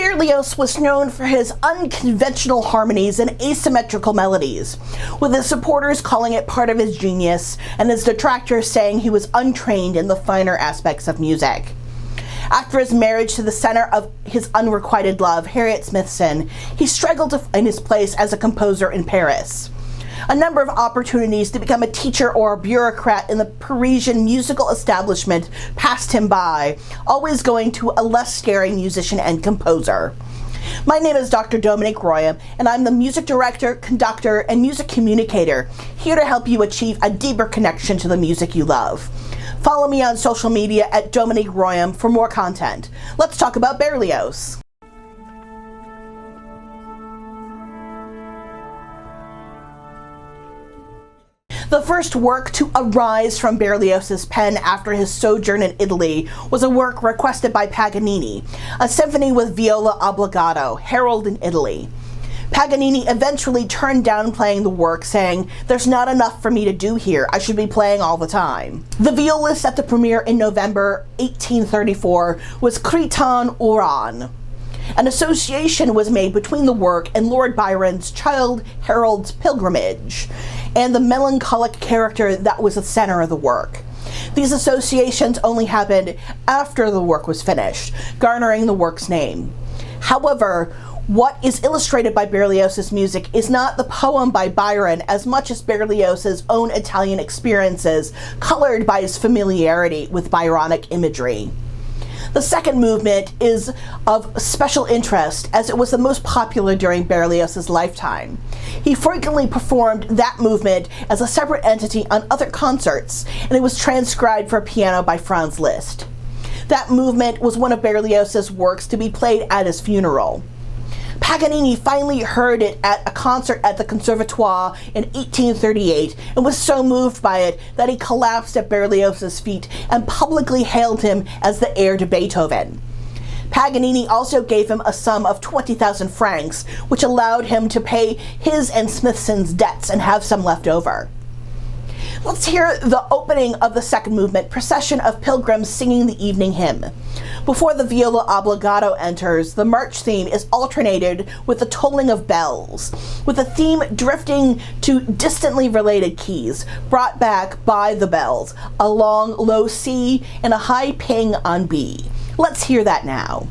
Berlioz was known for his unconventional harmonies and asymmetrical melodies, with his supporters calling it part of his genius and his detractors saying he was untrained in the finer aspects of music. After his marriage to the center of his unrequited love, Harriet Smithson, he struggled to find his place as a composer in Paris. A number of opportunities to become a teacher or a bureaucrat in the Parisian musical establishment passed him by, always going to a less scary musician and composer. My name is Dr. Dominique Royam, and I'm the music director, conductor, and music communicator, here to help you achieve a deeper connection to the music you love. Follow me on social media at Dominique Royam for more content. Let's talk about Berlioz. The first work to arise from Berlioz's pen after his sojourn in Italy was a work requested by Paganini, a symphony with viola obbligato, Harold in Italy. Paganini eventually turned down playing the work, saying, "There's not enough for me to do here, I should be playing all the time." The violist at the premiere in November 1834 was Criton Oran. An association was made between the work and Lord Byron's Childe Harold's Pilgrimage, and the melancholic character that was the center of the work. These associations only happened after the work was finished, garnering the work's name. However, what is illustrated by Berlioz's music is not the poem by Byron as much as Berlioz's own Italian experiences, colored by his familiarity with Byronic imagery. The second movement is of special interest as it was the most popular during Berlioz's lifetime. He frequently performed that movement as a separate entity on other concerts, and it was transcribed for piano by Franz Liszt. That movement was one of Berlioz's works to be played at his funeral. Paganini finally heard it at a concert at the Conservatoire in 1838 and was so moved by it that he collapsed at Berlioz's feet and publicly hailed him as the heir to Beethoven. Paganini also gave him a sum of 20,000 francs, which allowed him to pay his and Smithson's debts and have some left over. Let's hear the opening of the second movement, Procession of Pilgrims Singing the Evening Hymn. Before the viola obbligato enters, the march theme is alternated with the tolling of bells, with the theme drifting to distantly related keys, brought back by the bells, a long low C and a high ping on B. Let's hear that now.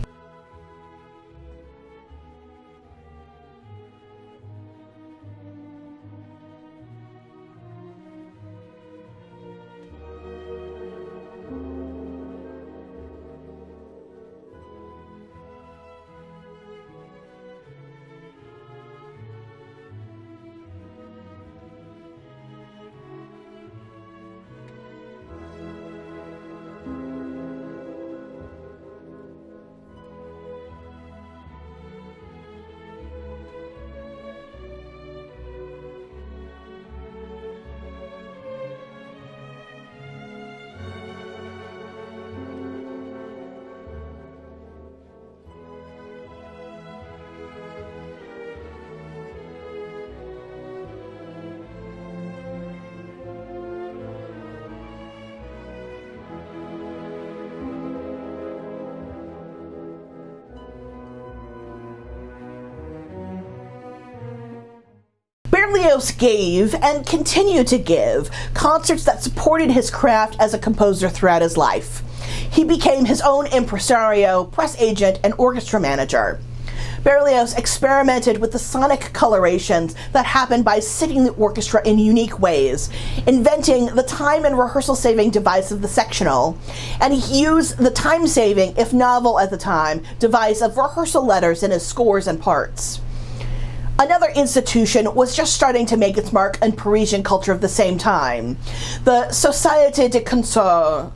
Berlioz gave, and continued to give, concerts that supported his craft as a composer throughout his life. He became his own impresario, press agent, and orchestra manager. Berlioz experimented with the sonic colorations that happened by sitting the orchestra in unique ways, inventing the time and rehearsal-saving device of the sectional, and he used the time-saving, if novel at the time, device of rehearsal letters in his scores and parts. Another institution was just starting to make its mark in Parisian culture of the same time, the Society De Concer.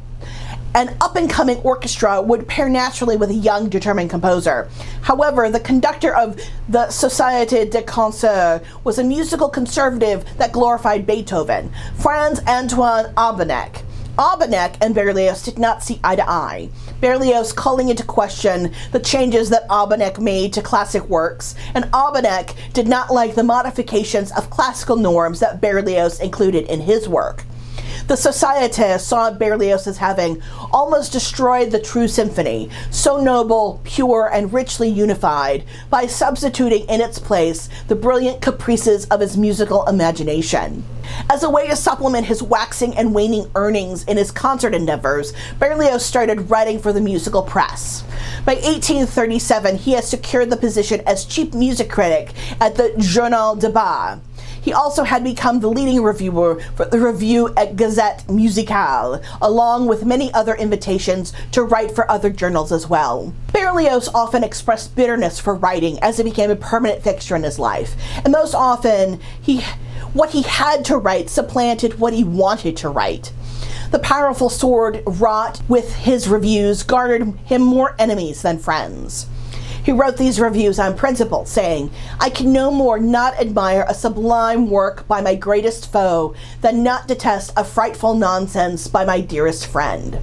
An up-and-coming orchestra would pair naturally with a young, determined composer. However, the conductor of the Society De Concer was a musical conservative that glorified Beethoven, Franz Antoine Aubenek. Aubenek and Berlioz did not see eye to eye, Berlioz calling into question the changes that Aubenek made to classic works, and Aubenek did not like the modifications of classical norms that Berlioz included in his work. The Society saw Berlioz as having almost destroyed the true symphony, so noble, pure, and richly unified, by substituting in its place the brilliant caprices of his musical imagination. As a way to supplement his waxing and waning earnings in his concert endeavors, Berlioz started writing for the musical press. By 1837, he had secured the position as chief music critic at the Journal des Bals. He also had become the leading reviewer for the review at Gazette Musicale, along with many other invitations to write for other journals as well. Berlioz often expressed bitterness for writing as it became a permanent fixture in his life, and most often what he had to write supplanted what he wanted to write. The powerful sword wrought with his reviews garnered him more enemies than friends. He wrote these reviews on principle, saying, "I can no more not admire a sublime work by my greatest foe than not detest a frightful nonsense by my dearest friend."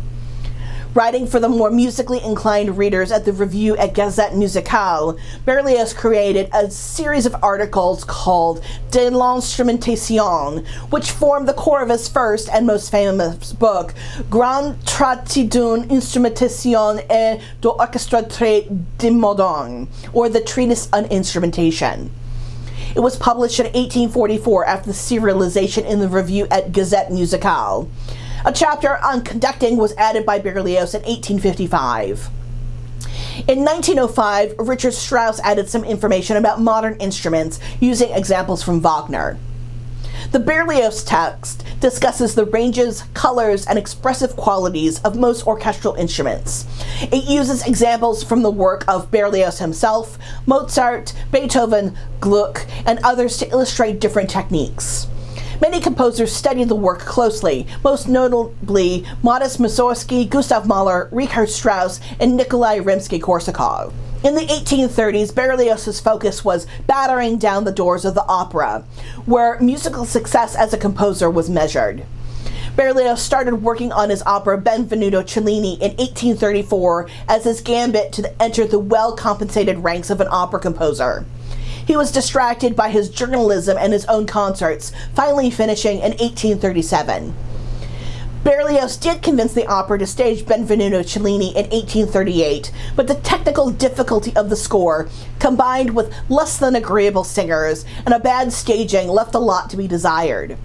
Writing for the more musically inclined readers at the review at Gazette Musicale, Berlioz created a series of articles called De l'Instrumentation, which formed the core of his first and most famous book, Grand Traité d'une Instrumentation et d'Orchestration de Moderne, or the Treatise on Instrumentation. It was published in 1844 after the serialization in the review at Gazette Musicale. A chapter on conducting was added by Berlioz in 1855. In 1905, Richard Strauss added some information about modern instruments using examples from Wagner. The Berlioz text discusses the ranges, colors, and expressive qualities of most orchestral instruments. It uses examples from the work of Berlioz himself, Mozart, Beethoven, Gluck, and others to illustrate different techniques. Many composers studied the work closely, most notably Modest Mussorgsky, Gustav Mahler, Richard Strauss, and Nikolai Rimsky-Korsakov. In the 1830s, Berlioz's focus was battering down the doors of the opera, where musical success as a composer was measured. Berlioz started working on his opera Benvenuto Cellini in 1834 as his gambit to enter the well-compensated ranks of an opera composer. He was distracted by his journalism and his own concerts, finally finishing in 1837. Berlioz did convince the opera to stage Benvenuto Cellini in 1838, but the technical difficulty of the score, combined with less than agreeable singers and a bad staging, left a lot to be desired.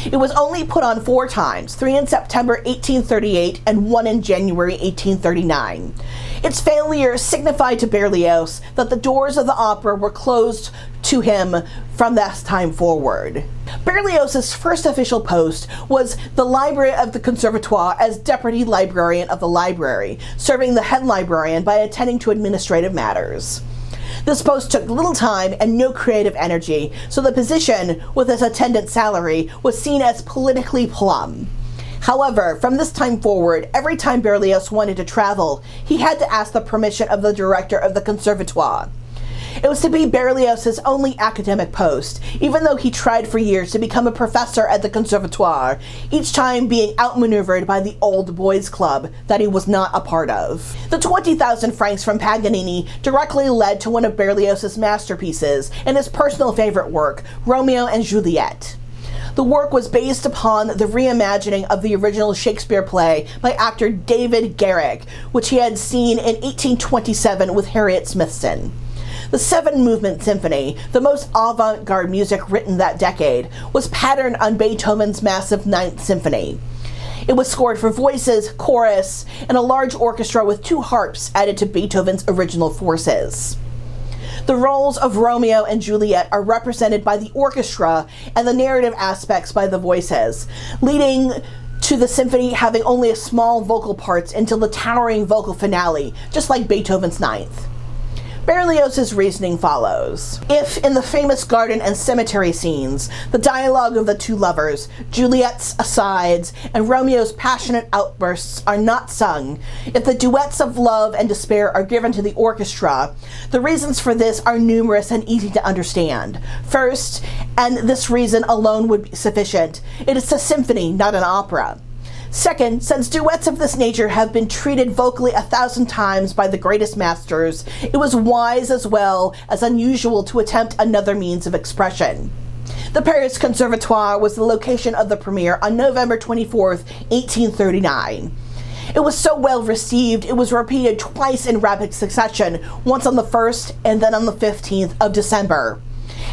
It was only put on 4 times, 3 in September 1838 and 1 in January 1839. Its failure signified to Berlioz that the doors of the opera were closed to him from that time forward. Berlioz's first official post was the Library of the Conservatoire as Deputy Librarian of the library, serving the head librarian by attending to administrative matters. This post took little time and no creative energy, so the position, with its attendant salary, was seen as politically plumb. However, from this time forward, every time Berlioz wanted to travel, he had to ask the permission of the director of the Conservatoire. It was to be Berlioz's only academic post, even though he tried for years to become a professor at the Conservatoire, each time being outmaneuvered by the old boys club that he was not a part of. The 20,000 francs from Paganini directly led to one of Berlioz's masterpieces and his personal favorite work, Romeo and Juliette. The work was based upon the reimagining of the original Shakespeare play by actor David Garrick, which he had seen in 1827 with Harriet Smithson. The 7-movement symphony, the most avant-garde music written that decade, was patterned on Beethoven's massive 9th Symphony. It was scored for voices, chorus, and a large orchestra with 2 harps added to Beethoven's original forces. The roles of Romeo and Juliet are represented by the orchestra and the narrative aspects by the voices, leading to the symphony having only a small vocal parts until the towering vocal finale, just like Beethoven's 9th. Berlioz's reasoning follows. If, in the famous garden and cemetery scenes, the dialogue of the 2 lovers, Juliet's asides, and Romeo's passionate outbursts are not sung, if the duets of love and despair are given to the orchestra, the reasons for this are numerous and easy to understand. First, and this reason alone would be sufficient, it is a symphony, not an opera. Second, since duets of this nature have been treated vocally 1,000 times by the greatest masters, it was wise as well as unusual to attempt another means of expression. The Paris Conservatoire was the location of the premiere on November 24th, 1839. It was so well received, it was repeated twice in rapid succession, once on the 1st and then on the 15th of December.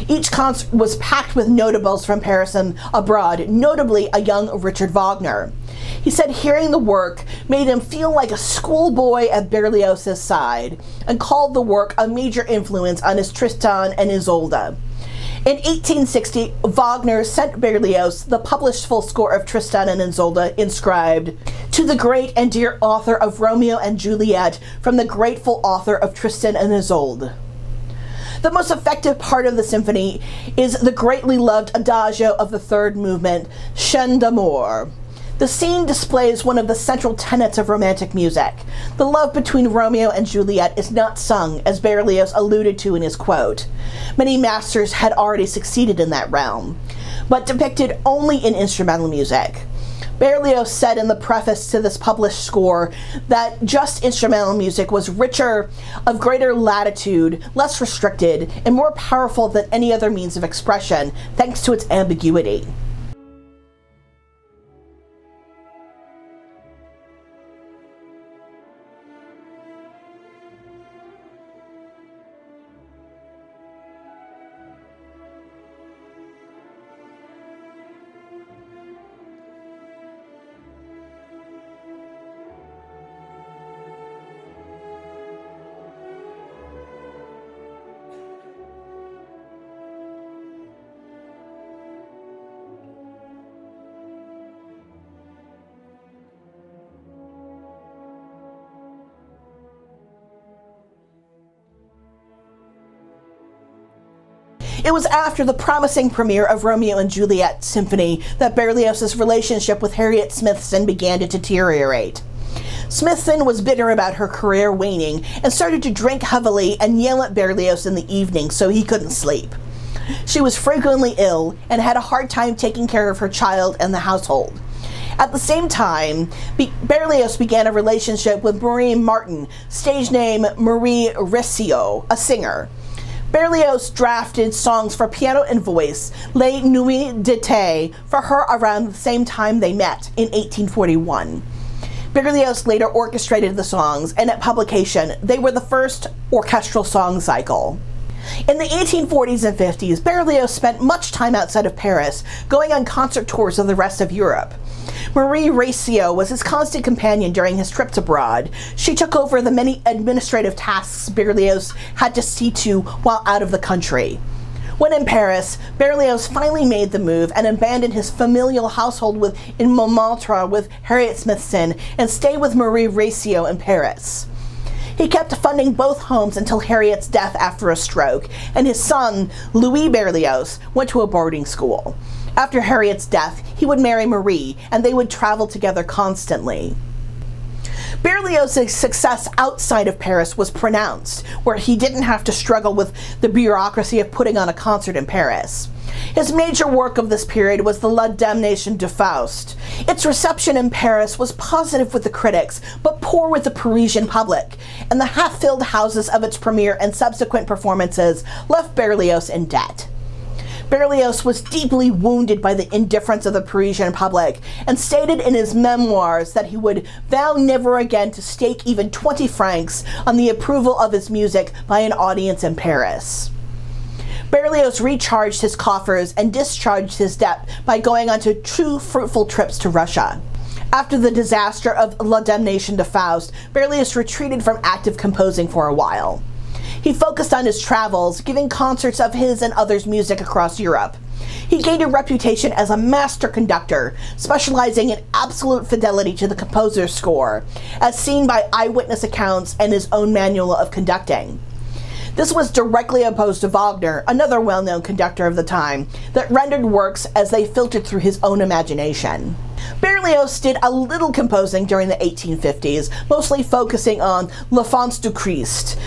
Each concert was packed with notables from Paris and abroad, notably a young Richard Wagner. He said hearing the work made him feel like a schoolboy at Berlioz's side, and called the work a major influence on his Tristan and Isolde. In 1860, Wagner sent Berlioz the published full score of Tristan and Isolde, inscribed, "To the great and dear author of Romeo and Juliet, from the grateful author of Tristan and Isolde." The most effective part of the symphony is the greatly loved Adagio of the third movement, Chant d'amour. The scene displays one of the central tenets of Romantic music. The love between Romeo and Juliet is not sung, as Berlioz alluded to in his quote. Many masters had already succeeded in that realm, but depicted only in instrumental music. Berlioz said in the preface to this published score that just instrumental music was richer, of greater latitude, less restricted, and more powerful than any other means of expression, thanks to its ambiguity. It was after the promising premiere of Romeo and Juliet Symphony that Berlioz's relationship with Harriet Smithson began to deteriorate. Smithson was bitter about her career waning and started to drink heavily and yell at Berlioz in the evening so he couldn't sleep. She was frequently ill and had a hard time taking care of her child and the household. At the same time, Berlioz began a relationship with Marie Martin, stage name Marie Riccio, a singer. Berlioz drafted songs for piano and voice, Les Nuits d'été, for her around the same time they met, in 1841. Berlioz later orchestrated the songs, and at publication, they were the first orchestral song cycle. In the 1840s and 50s, Berlioz spent much time outside of Paris, going on concert tours of the rest of Europe. Marie Riccio was his constant companion during his trips abroad. She took over the many administrative tasks Berlioz had to see to while out of the country. When in Paris, Berlioz finally made the move and abandoned his familial household in Montmartre with Harriet Smithson and stayed with Marie Riccio in Paris. He kept funding both homes until Harriet's death after a stroke, and his son, Louis Berlioz, went to a boarding school. After Harriet's death, he would marry Marie, and they would travel together constantly. Berlioz's success outside of Paris was pronounced, where he didn't have to struggle with the bureaucracy of putting on a concert in Paris. His major work of this period was the La Damnation de Faust. Its reception in Paris was positive with the critics, but poor with the Parisian public, and the half-filled houses of its premiere and subsequent performances left Berlioz in debt. Berlioz was deeply wounded by the indifference of the Parisian public and stated in his memoirs that he would vow never again to stake even 20 francs on the approval of his music by an audience in Paris. Berlioz recharged his coffers and discharged his debt by going on 2 fruitful trips to Russia. After the disaster of La Damnation de Faust, Berlioz retreated from active composing for a while. He focused on his travels, giving concerts of his and others' music across Europe. He gained a reputation as a master conductor, specializing in absolute fidelity to the composer's score, as seen by eyewitness accounts and his own manual of conducting. This was directly opposed to Wagner, another well-known conductor of the time, that rendered works as they filtered through his own imagination. Berlioz did a little composing during the 1850s, mostly focusing on L'Enfance du Christ,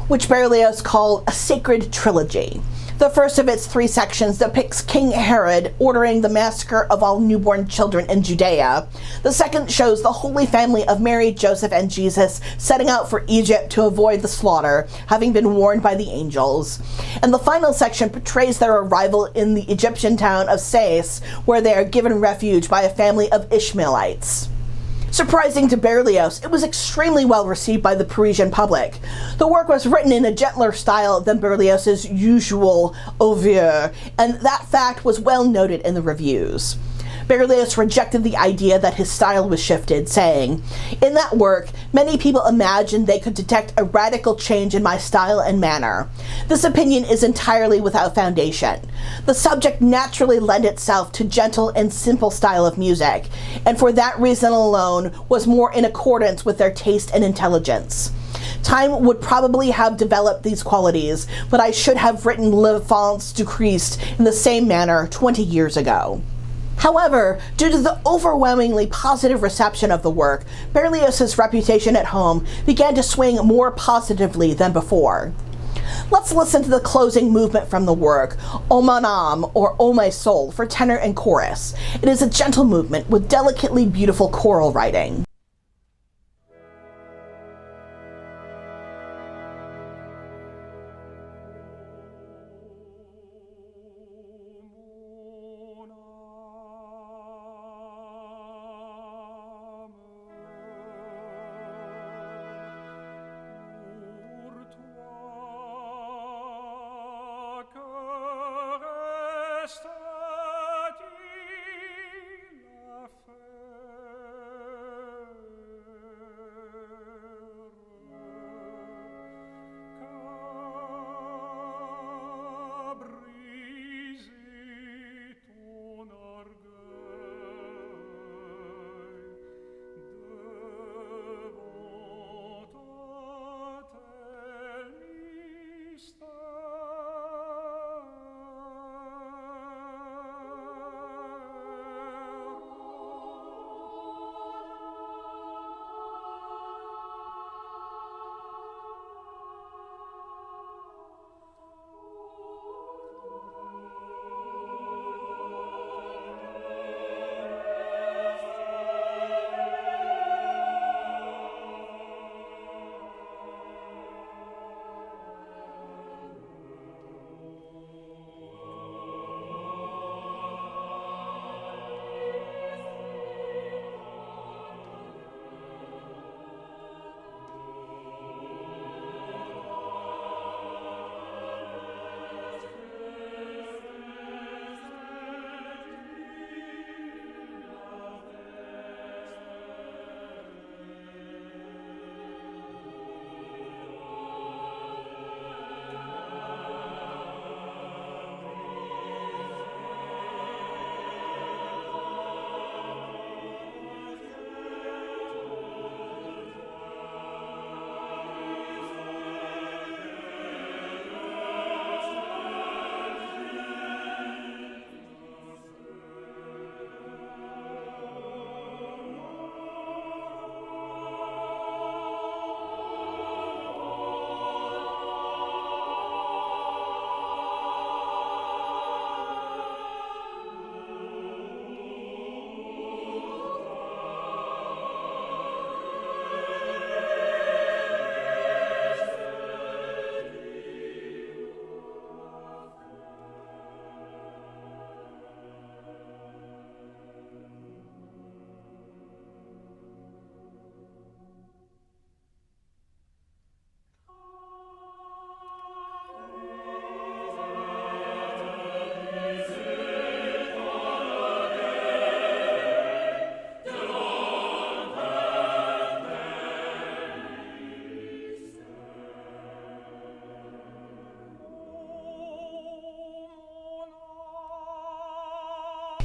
which Berlioz called a sacred trilogy. The first of its 3 sections depicts King Herod ordering the massacre of all newborn children in Judea. The second shows the Holy Family of Mary, Joseph, and Jesus setting out for Egypt to avoid the slaughter, having been warned by the angels. And the final section portrays their arrival in the Egyptian town of Sais, where they are given refuge by a family of Ishmaelites. Surprising to Berlioz, it was extremely well received by the Parisian public. The work was written in a gentler style than Berlioz's usual oeuvre, and that fact was well noted in the reviews. Berlioz rejected the idea that his style was shifted, saying, "In that work, many people imagined they could detect a radical change in my style and manner. This opinion is entirely without foundation. The subject naturally lent itself to gentle and simple style of music, and for that reason alone was more in accordance with their taste and intelligence. Time would probably have developed these qualities, but I should have written L'Enfance du Christ in the same manner 20 years ago." However, due to the overwhelmingly positive reception of the work, Berlioz's reputation at home began to swing more positively than before. Let's listen to the closing movement from the work, O mon âme, or O my soul, for tenor and chorus. It is a gentle movement with delicately beautiful choral writing.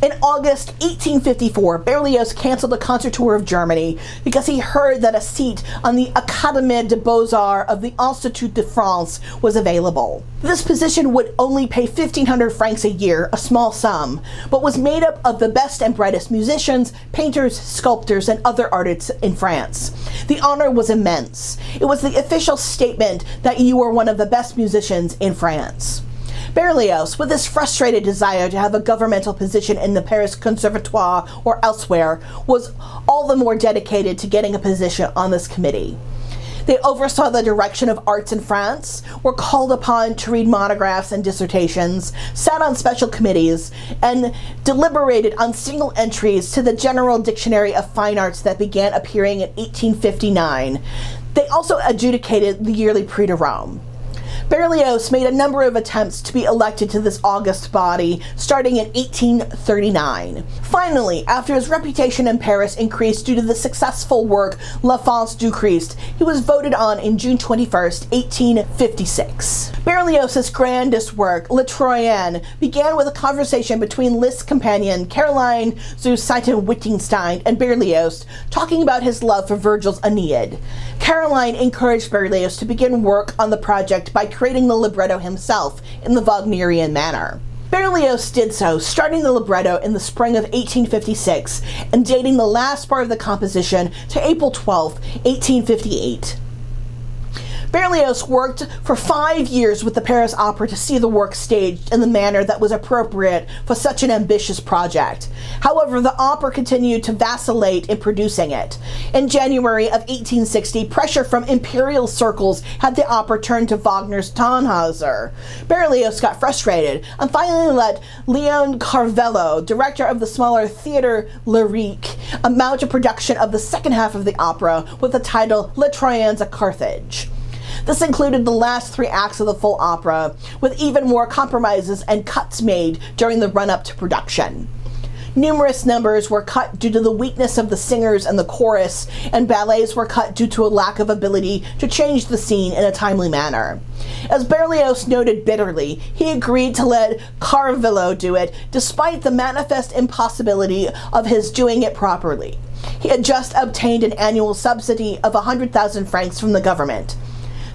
In August 1854, Berlioz canceled a concert tour of Germany because he heard that a seat on the Académie des Beaux-Arts of the Institut de France was available. This position would only pay 1,500 francs a year, a small sum, but was made up of the best and brightest musicians, painters, sculptors, and other artists in France. The honor was immense. It was the official statement that you were one of the best musicians in France. Berlioz, with his frustrated desire to have a governmental position in the Paris Conservatoire or elsewhere, was all the more dedicated to getting a position on this committee. They oversaw the direction of arts in France, were called upon to read monographs and dissertations, sat on special committees, and deliberated on single entries to the General Dictionary of Fine Arts that began appearing in 1859. They also adjudicated the yearly Prix de Rome. Berlioz made a number of attempts to be elected to this august body, starting in 1839. Finally, after his reputation in Paris increased due to the successful work L'Enfance du Christ, he was voted on in June 21st, 1856. Berlioz's grandest work, Les Troyens, began with a conversation between Liszt's companion, Caroline zu Seiten-Wittgenstein, and Berlioz, talking about his love for Virgil's Aeneid. Caroline encouraged Berlioz to begin work on the project by creating the libretto himself in the Wagnerian manner. Berlioz did so, starting the libretto in the spring of 1856 and dating the last part of the composition to April 12, 1858. Berlioz worked for 5 years with the Paris Opera to see the work staged in the manner that was appropriate for such an ambitious project. However, the opera continued to vacillate in producing it. In January of 1860, pressure from imperial circles had the opera turned to Wagner's Tannhäuser. Berlioz got frustrated and finally let Leon Carvello, director of the smaller Theatre Lyrique, mount a production of the second half of the opera with the title Les Troyens à Carthage. This included the last 3 acts of the full opera, with even more compromises and cuts made during the run-up to production. Numerous numbers were cut due to the weakness of the singers and the chorus, and ballets were cut due to a lack of ability to change the scene in a timely manner. As Berlioz noted bitterly, he agreed to let Carvillo do it, despite the manifest impossibility of his doing it properly. He had just obtained an annual subsidy of 100,000 francs from the government.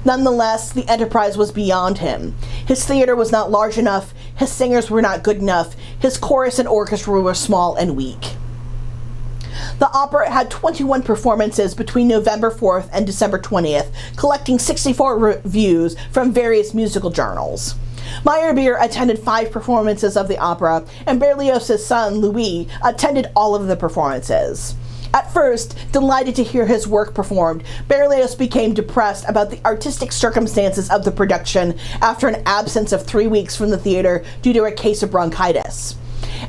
Nonetheless, the enterprise was beyond him. His theater was not large enough, his singers were not good enough, his chorus and orchestra were small and weak. The opera had 21 performances between November 4th and December 20th, collecting 64 reviews from various musical journals. Meyerbeer attended 5 performances of the opera, and Berlioz's son, Louis, attended all of the performances. At first, delighted to hear his work performed, Berlioz became depressed about the artistic circumstances of the production after an absence of 3 weeks from the theater due to a case of bronchitis.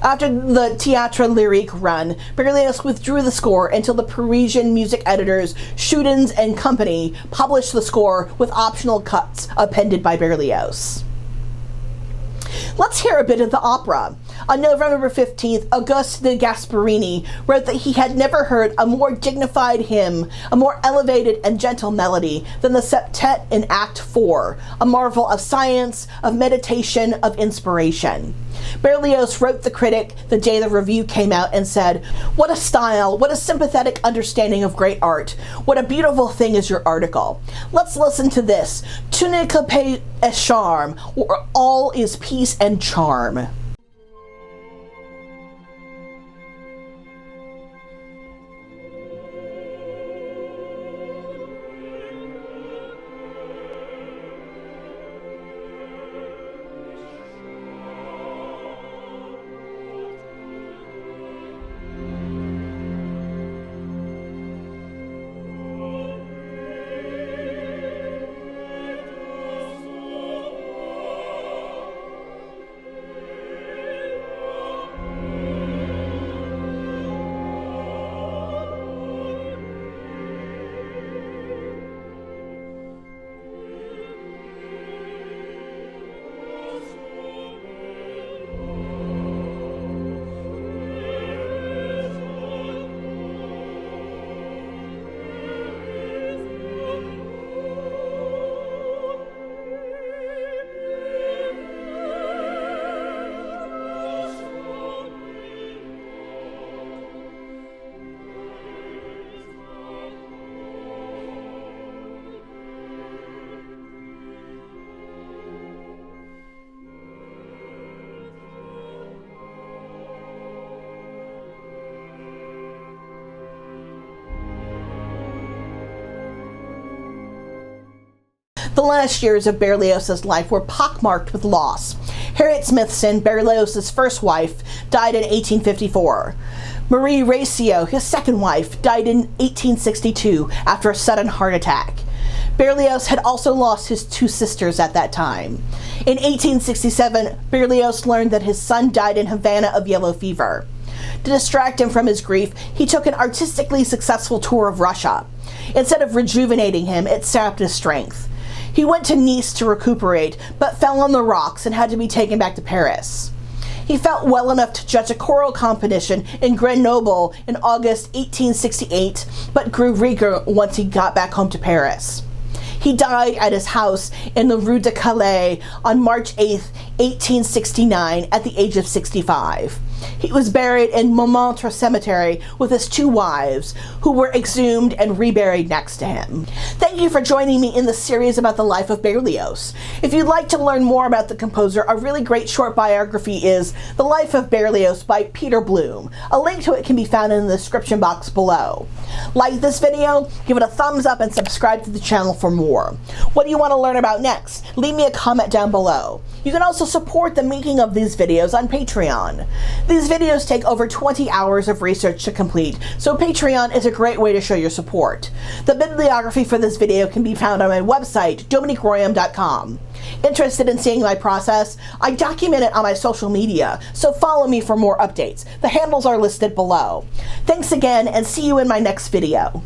After the Théâtre Lyrique run, Berlioz withdrew the score until the Parisian music editors Schudens and Company published the score with optional cuts appended by Berlioz. Let's hear a bit of the opera. On November 15th, Auguste de Gasparini wrote that he had never heard a more dignified hymn, a more elevated and gentle melody than the septet in Act 4, a marvel of science, of meditation, of inspiration. Berlioz wrote the critic the day the review came out and said, "What a style, what a sympathetic understanding of great art. What a beautiful thing is your article. Let's listen to this. Tout n'est que paix et charme, or all is peace and charm." The last years of Berlioz's life were pockmarked with loss. Harriet Smithson, Berlioz's first wife, died in 1854. Marie Recio, his second wife, died in 1862 after a sudden heart attack. Berlioz had also lost his two sisters at that time. In 1867, Berlioz learned that his son died in Havana of yellow fever. To distract him from his grief, he took an artistically successful tour of Russia. Instead of rejuvenating him, it sapped his strength. He went to Nice to recuperate, but fell on the rocks and had to be taken back to Paris. He felt well enough to judge a choral competition in Grenoble in August 1868, but grew weaker once he got back home to Paris. He died at his house in the Rue de Calais on March 8, 1869, at the age of 65. He was buried in Montmartre Cemetery with his two wives, who were exhumed and reburied next to him. Thank you for joining me in the series about the life of Berlioz. If you'd like to learn more about the composer, a really great short biography is The Life of Berlioz by Peter Bloom. A link to it can be found in the description box below. Like this video, give it a thumbs up, and subscribe to the channel for more. What do you want to learn about next? Leave me a comment down below. You can also support the making of these videos on Patreon. These videos take over 20 hours of research to complete, so Patreon is a great way to show your support. The bibliography for this video can be found on my website, dominiqueroyam.com. Interested in seeing my process? I document it on my social media, so follow me for more updates. The handles are listed below. Thanks again, and see you in my next video.